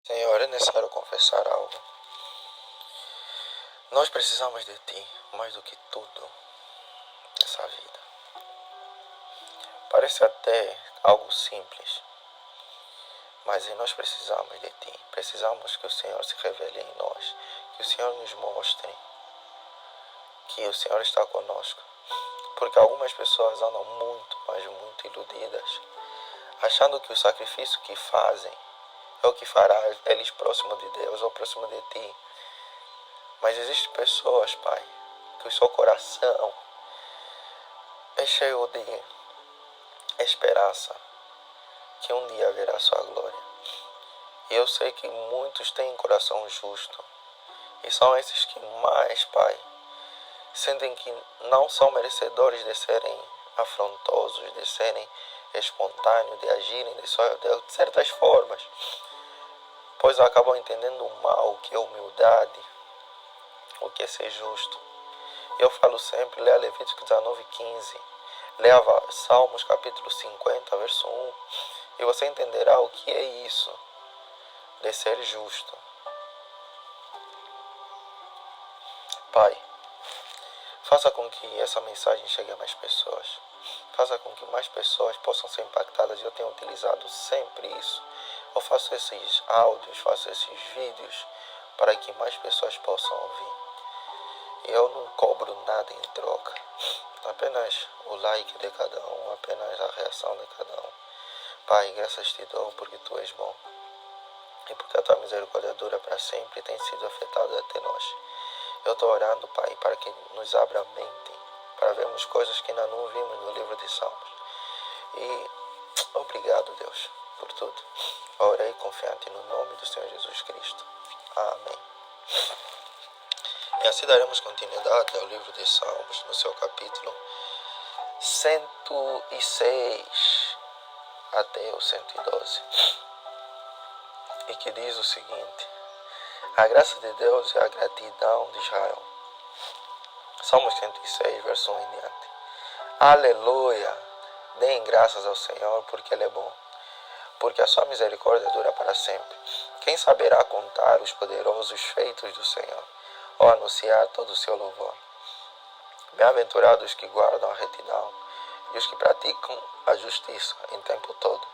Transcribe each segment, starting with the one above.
Senhor, é necessário confessar algo. Nós precisamos de Ti mais do que tudo nessa vida. Parece até algo simples, mas nós precisamos de Ti. Precisamos que o Senhor se revele em nós, que o Senhor nos mostre que o Senhor está conosco. Porque algumas pessoas andam muito, mas muito iludidas, achando que o sacrifício que fazem é o que fará eles próximo de Deus ou próximo de Ti. Mas existem pessoas, Pai, que o seu coração é cheio de esperança que um dia verá sua glória. E eu sei que muitos têm coração justo. E são esses que mais, Pai, sentem que não são merecedores de serem afrontosos, de serem espontâneos, de agirem de certas formas. Pois acabam entendendo mal o que é humildade, o que é ser justo. Eu falo sempre, leia Levítico 19:15, leia Salmos capítulo 50, verso 1, e você entenderá o que é isso de ser justo. Pai, faça com que essa mensagem chegue a mais pessoas. Faça com que mais pessoas possam ser impactadas. Eu tenho utilizado sempre isso. Eu faço esses áudios, faço esses vídeos para que mais pessoas possam ouvir. E eu não cobro nada em troca. Apenas o like de cada um, apenas a reação de cada um. Pai, graças te dou porque Tu és bom. E porque a Tua misericórdia dura para sempre e tem sido afetada até nós. Eu estou orando, Pai, para que nos abra a mente, para vermos coisas que ainda não vimos no livro de Salmos. E obrigado, Deus, por tudo. Orei confiante no nome do Senhor Jesus Cristo. Amém. E assim daremos continuidade ao livro de Salmos, no seu capítulo 106 até o 112. E que diz o seguinte: a graça de Deus e a gratidão de Israel. Salmos 106, verso 1 em diante. Aleluia! Deem graças ao Senhor, porque Ele é bom, porque a sua misericórdia dura para sempre. Quem saberá contar os poderosos feitos do Senhor, ou anunciar todo o seu louvor? Bem-aventurados os que guardam a retidão e os que praticam a justiça em tempo todo.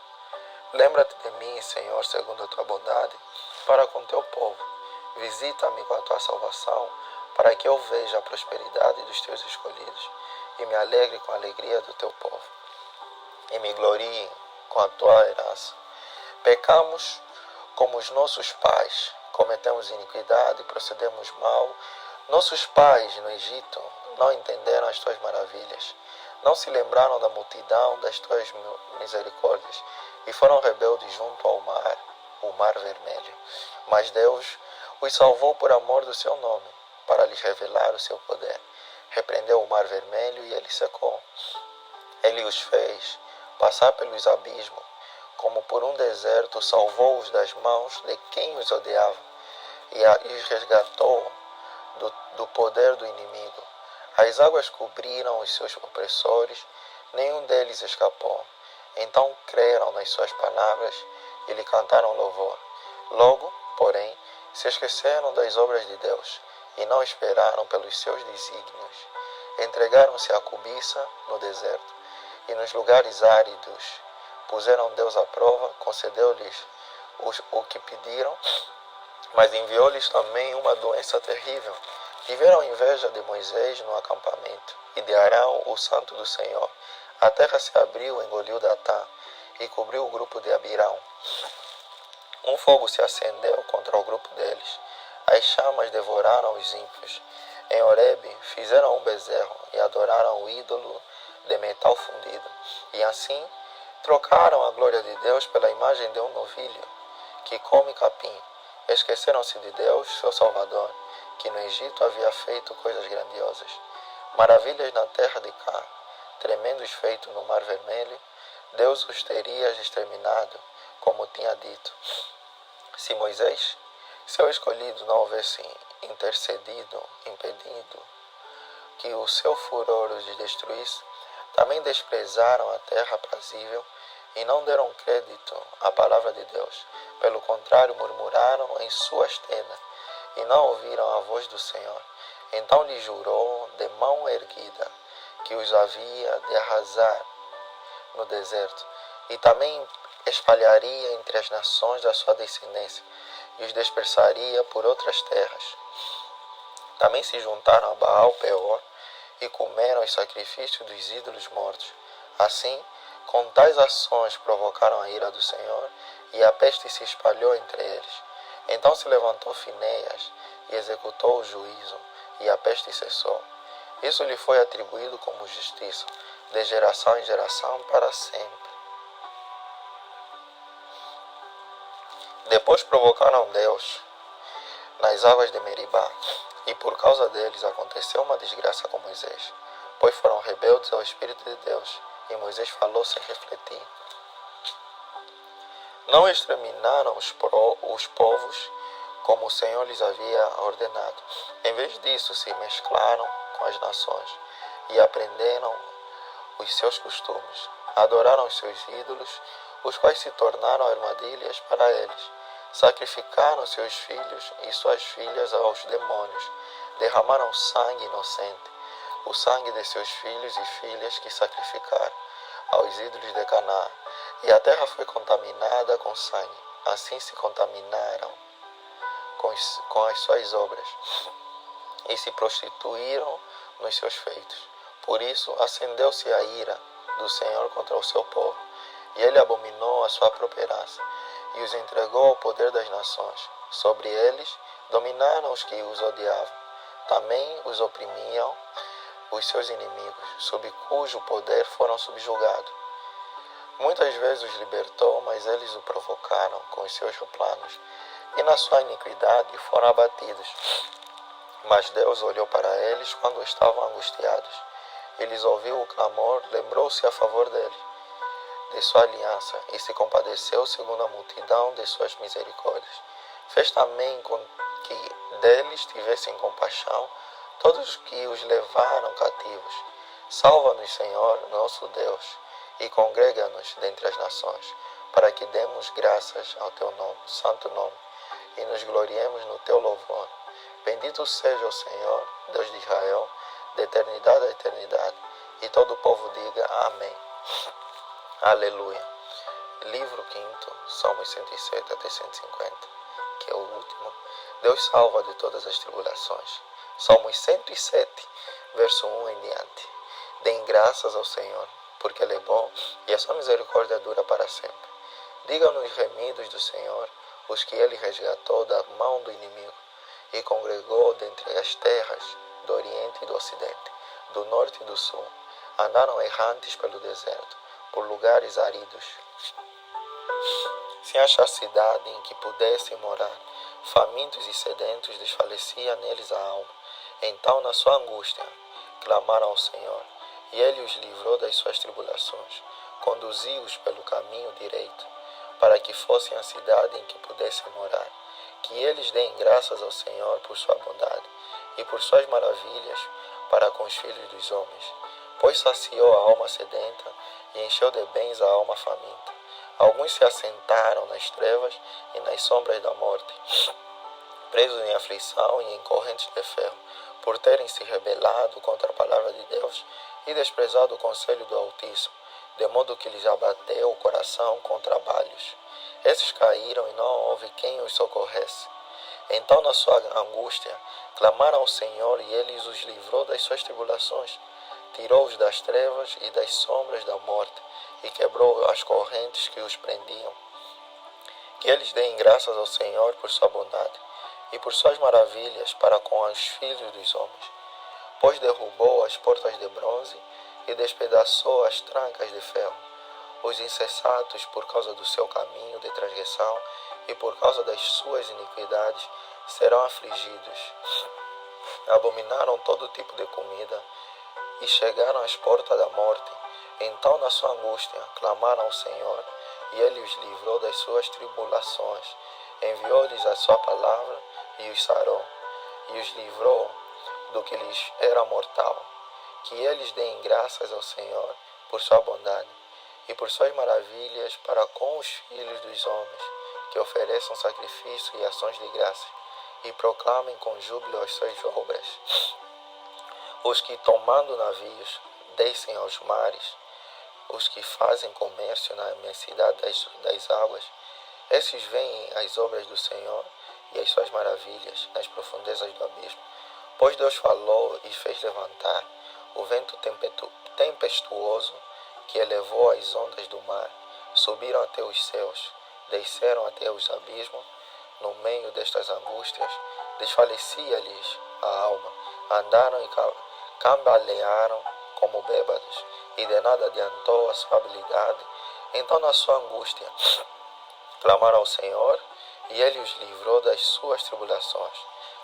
Lembra-te de mim, Senhor, segundo a tua bondade, para com teu povo. Visita-me com a tua salvação, para que eu veja a prosperidade dos teus escolhidos e me alegre com a alegria do teu povo e me glorie com a tua herança. Pecamos como os nossos pais, cometemos iniquidade e procedemos mal. Nossos pais no Egito não entenderam as tuas maravilhas, não se lembraram da multidão das tuas misericórdias e foram rebeldes junto ao mar, o mar vermelho. Mas Deus os salvou por amor do seu nome, para lhes revelar o seu poder. Repreendeu o mar vermelho e ele secou. Ele os fez passar pelos abismos, como por um deserto, salvou-os das mãos de quem os odiava e os resgatou do poder do inimigo. As águas cobriram os seus opressores, nenhum deles escapou. Então creram nas suas palavras e lhe cantaram louvor. Logo, porém, se esqueceram das obras de Deus e não esperaram pelos seus desígnios. Entregaram-se à cobiça no deserto e nos lugares áridos. Puseram Deus à prova, concedeu-lhes o que pediram, mas enviou-lhes também uma doença terrível. Tiveram inveja de Moisés no acampamento e de Arão, o santo do Senhor. A terra se abriu, engoliu Datã e cobriu o grupo de Abirão. Um fogo se acendeu contra o grupo deles. As chamas devoraram os ímpios. Em Horebe fizeram um bezerro e adoraram o ídolo de metal fundido. E assim trocaram a glória de Deus pela imagem de um novilho que come capim. Esqueceram-se de Deus, seu Salvador, que no Egito havia feito coisas grandiosas, maravilhas na terra de Cá, tremendos feitos no mar vermelho. Deus os teria exterminado, como tinha dito. Se Moisés, seu escolhido, não houvesse intercedido, impedindo que o seu furor os destruísse, também desprezaram a terra aprazível e não deram crédito à palavra de Deus. Pelo contrário, murmuraram em suas tendas e não ouviram a voz do Senhor. Então lhe jurou de mão erguida que os havia de arrasar no deserto, e também espalharia entre as nações da sua descendência, e os dispersaria por outras terras. Também se juntaram a Baal Peor e comeram os sacrifícios dos ídolos mortos. Assim, com tais ações provocaram a ira do Senhor, e a peste se espalhou entre eles. Então se levantou Finéias e executou o juízo, e a peste cessou. Isso lhe foi atribuído como justiça, de geração em geração para sempre. Depois provocaram Deus nas águas de Meribá, e por causa deles aconteceu uma desgraça com Moisés, pois foram rebeldes ao Espírito de Deus, e Moisés falou sem refletir. Não exterminaram os povos como o Senhor lhes havia ordenado. Em vez disso, se mesclaram com as nações e aprenderam os seus costumes. Adoraram os seus ídolos, os quais se tornaram armadilhas para eles. Sacrificaram seus filhos e suas filhas aos demônios. Derramaram sangue inocente, o sangue de seus filhos e filhas que sacrificaram aos ídolos de Canaã. E a terra foi contaminada com sangue. Assim se contaminaram com as suas obras e se prostituíram nos seus feitos. Por isso acendeu-se a ira do Senhor contra o seu povo, e ele abominou a sua propriedade e os entregou ao poder das nações. Sobre eles dominaram os que os odiavam. Também os oprimiam os seus inimigos, sob cujo poder foram subjugados. Muitas vezes os libertou, mas eles o provocaram com os seus planos, e na sua iniquidade foram abatidos. Mas Deus olhou para eles quando estavam angustiados. Eles ouviu o clamor, lembrou-se a favor deles, de sua aliança, e se compadeceu segundo a multidão de suas misericórdias. Fez também com que deles tivessem compaixão todos os que os levaram cativos. Salva-nos, Senhor, nosso Deus, e congrega-nos dentre as nações, para que demos graças ao teu nome, santo nome, e nos gloriemos no teu louvor. Bendito seja o Senhor, Deus de Israel, de eternidade a eternidade. E todo o povo diga amém. Aleluia. Livro 5, Salmos 107 até 150, que é o último. Deus salva de todas as tribulações. Salmos 107, verso 1 em diante. Deem graças ao Senhor, porque Ele é bom e a sua misericórdia dura para sempre. Digam-nos os remidos do Senhor, os que Ele resgatou da mão do inimigo, e congregou dentre as terras do Oriente e do Ocidente, do Norte e do Sul. Andaram errantes pelo deserto, por lugares áridos, sem achar cidade em que pudessem morar. Famintos e sedentos, desfalecia neles a alma. Então, na sua angústia, clamaram ao Senhor, e Ele os livrou das suas tribulações. Conduziu-os pelo caminho direito, para que fossem a cidade em que pudessem morar. Que eles deem graças ao Senhor por sua bondade e por suas maravilhas para com os filhos dos homens. Pois saciou a alma sedenta e encheu de bens a alma faminta. Alguns se assentaram nas trevas e nas sombras da morte, presos em aflição e em correntes de ferro, por terem se rebelado contra a palavra de Deus e desprezado o conselho do Altíssimo, de modo que lhes abateu o coração com trabalhos. Esses caíram e não houve quem os socorresse. Então, na sua angústia, clamaram ao Senhor, e Ele os livrou das suas tribulações. Tirou-os das trevas e das sombras da morte, e quebrou as correntes que os prendiam. Que eles deem graças ao Senhor por sua bondade e por suas maravilhas para com os filhos dos homens. Pois derrubou as portas de bronze e despedaçou as trancas de ferro. Os insensatos, por causa do seu caminho de transgressão e por causa das suas iniquidades, serão afligidos. Abominaram todo tipo de comida e chegaram às portas da morte. Então, na sua angústia, clamaram ao Senhor, e Ele os livrou das suas tribulações. Enviou-lhes a sua palavra e os sarou, e os livrou do que lhes era mortal. Que eles deem graças ao Senhor por sua bondade e por suas maravilhas para com os filhos dos homens. que ofereçam sacrifício e ações de graça, e proclamem com júbilo as suas obras. Os que, tomando navios, descem aos mares, os que fazem comércio na imensidade das águas, esses veem as obras do Senhor e as suas maravilhas nas profundezas do abismo. Pois Deus falou e fez levantar o vento tempestuoso que elevou as ondas do mar, subiram até os céus, desceram até os abismos. No meio destas angústias, desfalecia-lhes a alma, andaram e cambalearam como bêbados, e de nada adiantou a sua habilidade. Então, na sua angústia, clamaram ao Senhor, e Ele os livrou das suas tribulações.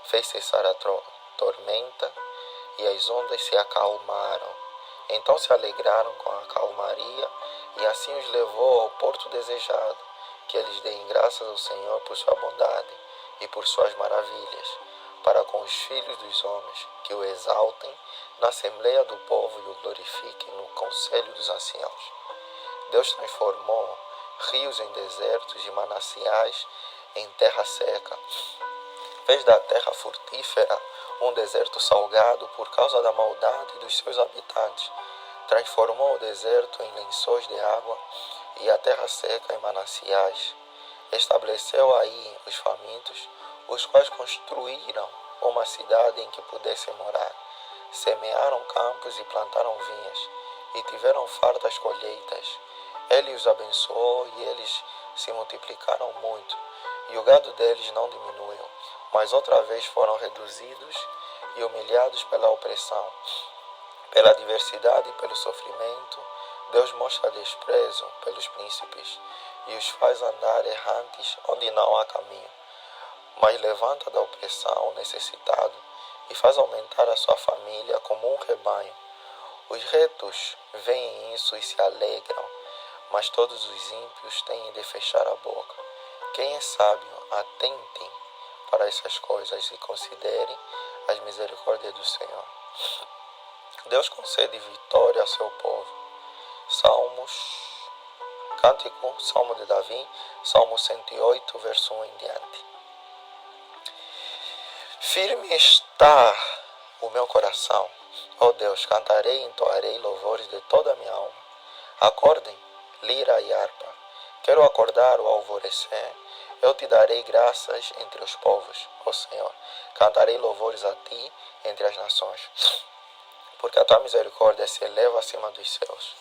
Fez cessar a tormenta, e as ondas se acalmaram. Então se alegraram com a calmaria, e assim os levou ao porto desejado. Que eles deem graças ao Senhor por sua bondade e por suas maravilhas, para com os filhos dos homens, que o exaltem na assembleia do povo e o glorifiquem no conselho dos anciãos. Deus transformou rios em desertos e mananciais em terra seca. Fez da terra frutífera um deserto salgado por causa da maldade dos seus habitantes. Transformou o deserto em lençóis de água e a terra seca em mananciais. Estabeleceu aí os famintos, os quais construíram uma cidade em que pudessem morar. Semearam campos e plantaram vinhas, e tiveram fartas colheitas. Ele os abençoou e eles se multiplicaram muito, e o gado deles não diminuiu, mas outra vez foram reduzidos e humilhados pela opressão. Pela adversidade e pelo sofrimento, Deus mostra desprezo pelos príncipes e os faz andar errantes onde não há caminho. Mas levanta da opressão o necessitado e faz aumentar a sua família como um rebanho. Os retos veem isso e se alegram, mas todos os ímpios têm de fechar a boca. Quem é sábio, atentem para essas coisas e considerem as misericórdias do Senhor. Deus concede vitória ao seu povo. Cântico, Salmo de Davi, Salmo 108, verso 1 em diante. Firme está o meu coração. Ó Deus, cantarei e entoarei louvores de toda a minha alma. Acordem, lira e harpa. Quero acordar o alvorecer. Eu te darei graças entre os povos, ó Senhor. Cantarei louvores a ti entre as nações. Porque a tua misericórdia se eleva acima dos céus,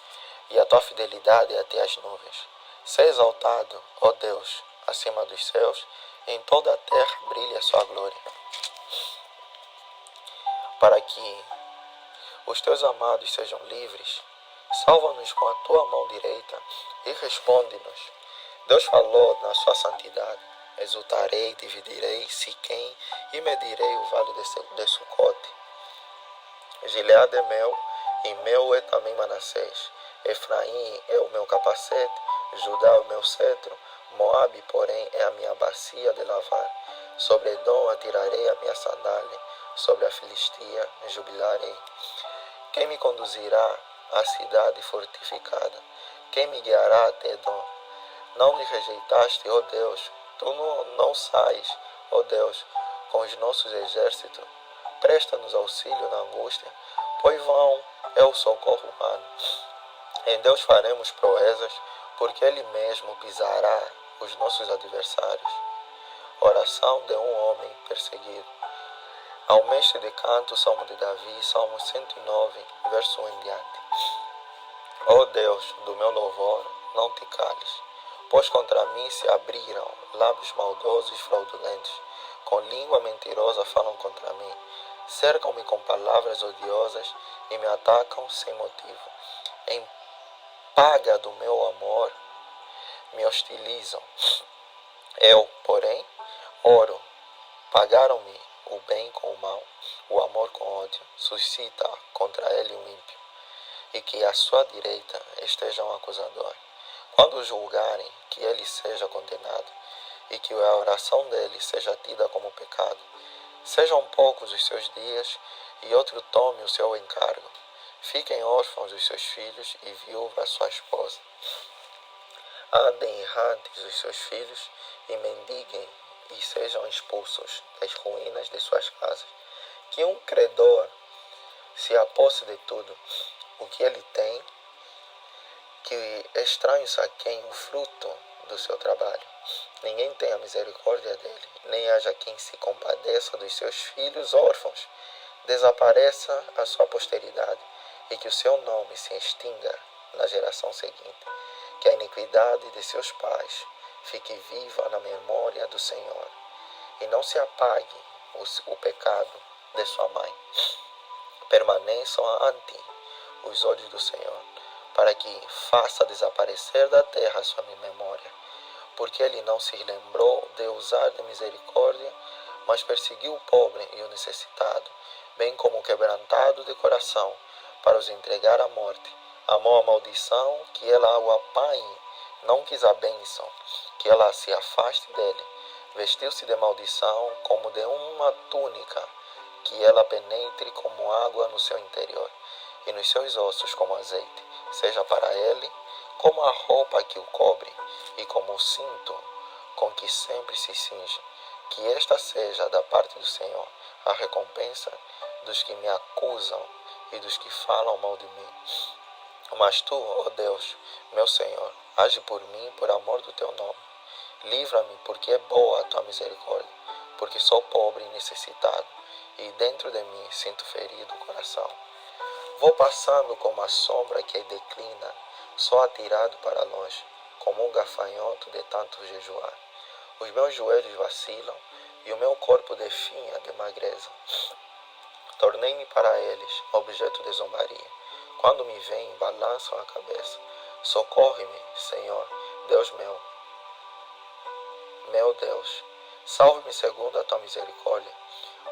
e a tua fidelidade até as nuvens. Sê exaltado, ó Deus, acima dos céus, em toda a terra brilha a sua glória. Para que os teus amados sejam livres, salva-nos com a tua mão direita e responde-nos. Deus falou na sua santidade. Exultarei, dividirei Siquém e medirei o vale de Sucote. Gileade é meu, e meu é também Manassés. Efraim é o meu capacete, Judá é o meu cetro, Moabe, porém, é a minha bacia de lavar. Sobre Edom atirarei a minha sandália, sobre a Filistia jubilarei. Quem me conduzirá à cidade fortificada? Quem me guiará até Edom? Não me rejeitaste, ó Deus, tu não sais, ó Deus, com os nossos exércitos. Presta-nos auxílio na angústia, pois vão é o socorro humano. Em Deus faremos proezas, porque Ele mesmo pisará os nossos adversários. Oração de um homem perseguido. Ao mestre de canto, Salmo de Davi, Salmo 109, verso 1 em diante. Ó Deus, do meu louvor, não te cales, pois contra mim se abriram lábios maldosos e fraudulentos, com língua mentirosa falam contra mim. Cercam-me com palavras odiosas e me atacam sem motivo. Em paga do meu amor, me hostilizam. Eu, porém, oro. Pagaram-me o bem com o mal, o amor com ódio. Suscita contra ele um ímpio, e que à sua direita esteja um acusador. Quando julgarem, que ele seja condenado, e que a oração dele seja tida como pecado. Sejam poucos os seus dias, e outro tome o seu encargo. Fiquem órfãos os seus filhos, e viúva a sua esposa. Andem errantes os seus filhos, e mendiguem e sejam expulsos das ruínas de suas casas. Que um credor se aposse de tudo o que ele tem, que estranhos saqueiem o fruto do seu trabalho. Ninguém tenha misericórdia dele, nem haja quem se compadeça dos seus filhos órfãos. Desapareça a sua posteridade, e que o seu nome se extinga na geração seguinte. Que a iniquidade de seus pais fique viva na memória do Senhor, e não se apague o pecado de sua mãe. Permaneçam ante os olhos do Senhor, para que faça desaparecer da terra a sua memória, porque ele não se lembrou de usar de misericórdia, mas perseguiu o pobre e o necessitado, bem como o quebrantado de coração, para os entregar à morte. Amou a maldição, que ela o apanhe, não quis a bênção, que ela se afaste dele. Vestiu-se de maldição como de uma túnica, que ela penetre como água no seu interior, e nos seus ossos como azeite. Seja para ele como a roupa que o cobre, e como o cinto com que sempre se cinge. Que esta seja da parte do Senhor a recompensa dos que me acusam e dos que falam mal de mim. Mas tu, ó Deus, meu Senhor, age por mim por amor do teu nome. Livra-me, porque é boa a tua misericórdia, porque sou pobre e necessitado, e dentro de mim sinto ferido o coração. Vou passando como a sombra que declina, só atirado para longe, como um gafanhoto de tanto jejuar. Os meus joelhos vacilam, e o meu corpo definha de magreza. Tornei-me para eles objeto de zombaria. Quando me veem, balançam a cabeça. Socorre-me, Senhor, Deus meu Deus. Salve-me segundo a tua misericórdia,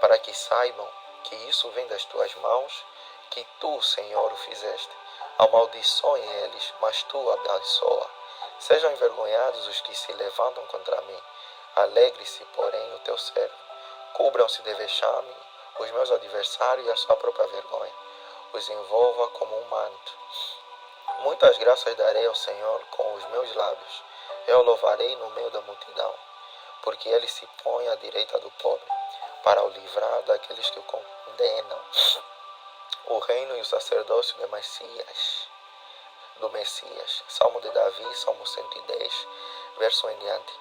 para que saibam que isso vem das tuas mãos, que tu, Senhor, o fizeste. Amaldiçoem eles, mas tu abençoa. Sejam envergonhados os que se levantam contra mim. Alegre-se, porém, o teu servo. Cubram-se de vexame os meus adversários e a sua própria vergonha os envolva como um manto. Muitas graças darei ao Senhor com os meus lábios. Eu louvarei no meio da multidão, porque ele se põe à direita do pobre, para o livrar daqueles que o condenam. O reino e o sacerdócio do Messias. Salmo de Davi, Salmo 110, verso em diante.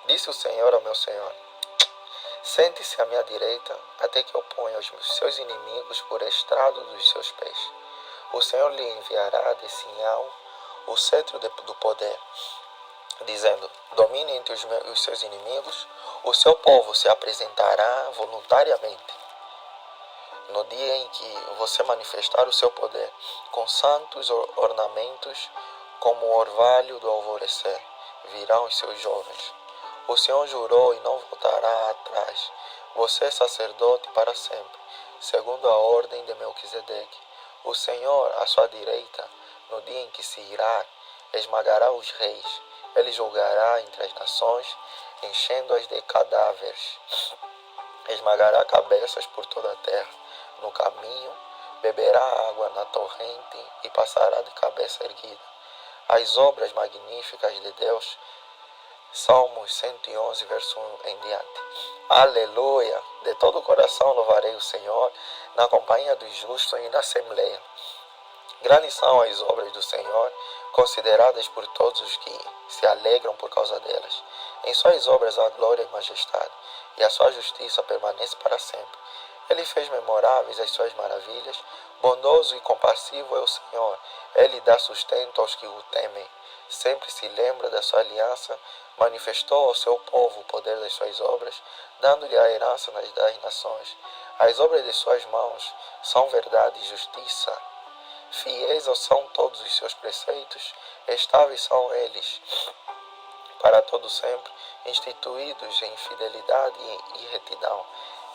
Disse o Senhor ao meu Senhor: sente-se à minha direita, até que eu ponha os seus inimigos por estrado dos seus pés. O Senhor lhe enviará de Sião o cetro do poder, dizendo: domine entre os seus inimigos. O seu povo se apresentará voluntariamente. No dia em que você manifestar o seu poder, com santos ornamentos, como o orvalho do alvorecer, virão os seus jovens. O Senhor jurou e não voltará atrás. Você é sacerdote para sempre, segundo a ordem de Melquisedeque. O Senhor, à sua direita, no dia em que se irá, esmagará os reis. Ele julgará entre as nações, enchendo-as de cadáveres. Esmagará cabeças por toda a terra. No caminho, beberá água na torrente e passará de cabeça erguida. As obras magníficas de Deus. Salmos 111, verso 1 em diante. Aleluia! De todo o coração louvarei o Senhor, na companhia dos justos e na assembleia. Grandes são as obras do Senhor, consideradas por todos os que se alegram por causa delas. Em suas obras há glória e majestade, e a sua justiça permanece para sempre. Ele fez memoráveis as suas maravilhas. Bondoso e compassivo é o Senhor. Ele dá sustento aos que o temem. Sempre se lembra da sua aliança. Manifestou ao seu povo o poder das suas obras, dando-lhe a herança das nações. As obras de suas mãos são verdade e justiça. Fiéis são todos os seus preceitos, estáveis são eles para todo sempre, instituídos em fidelidade e retidão.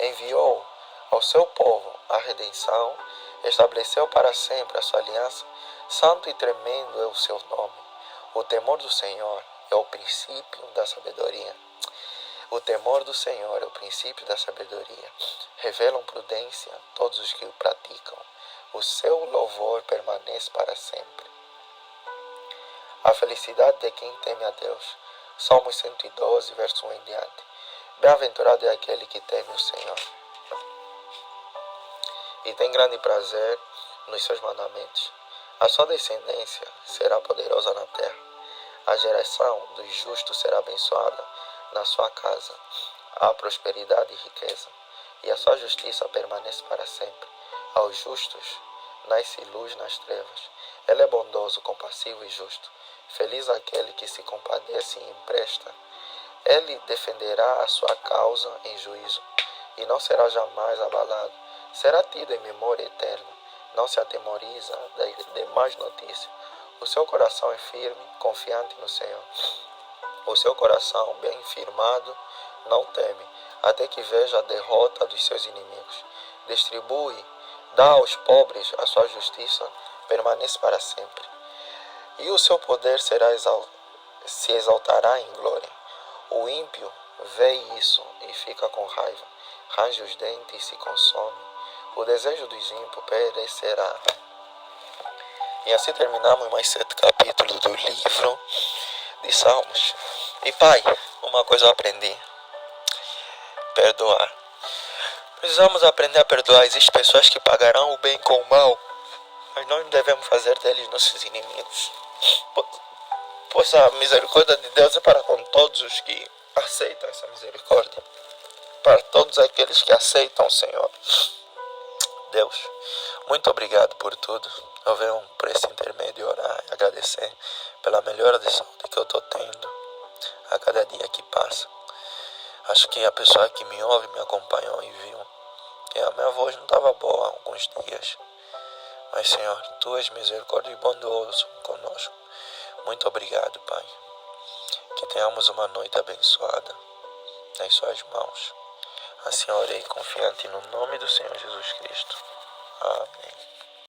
Enviou ao seu povo a redenção, estabeleceu para sempre a sua aliança. Santo e tremendo é o seu nome. O temor do Senhor é o princípio da sabedoria. O temor do Senhor é o princípio da sabedoria. Revelam prudência todos os que o praticam. O seu louvor permanece para sempre. A felicidade de quem teme a Deus. Salmos 112, verso 1 em diante. Bem-aventurado é aquele que teme o Senhor e tem grande prazer nos seus mandamentos. A sua descendência será poderosa na terra. A geração dos justos será abençoada na sua casa. Há prosperidade e riqueza, e a sua justiça permanece para sempre. Aos justos nasce luz nas trevas. Ele é bondoso, compassivo e justo. Feliz aquele que se compadece e empresta. Ele defenderá a sua causa em juízo, e não será jamais abalado. Será tido em memória eterna. Não se atemoriza das demais notícias. O seu coração é firme, confiante no Senhor. O seu coração, bem firmado, não teme, até que veja a derrota dos seus inimigos. Distribui, dá aos pobres a sua justiça, permanece para sempre. E o seu poder se exaltará em glória. O ímpio vê isso e fica com raiva. Range os dentes e se consome. O desejo dos ímpios perecerá. E assim terminamos mais 7 capítulos do livro de Salmos. E Pai, uma coisa eu aprendi: perdoar. Precisamos aprender a perdoar. Existem pessoas que pagarão o bem com o mal, mas nós não devemos fazer deles nossos inimigos. Pois a misericórdia de Deus é para com todos os que aceitam essa misericórdia. Para todos aqueles que aceitam o Senhor. Deus, muito obrigado por tudo. Eu venho por esse intermédio orar e agradecer pela melhora de saúde que eu estou tendo a cada dia que passa. Acho que a pessoa que me ouve, me acompanhou e viu que a minha voz não estava boa há alguns dias. Mas, Senhor, Tu és misericórdia e bondoso conosco. Muito obrigado, Pai. Que tenhamos uma noite abençoada nas Suas mãos. Assim orei confiante no nome do Senhor Jesus Cristo. Amém.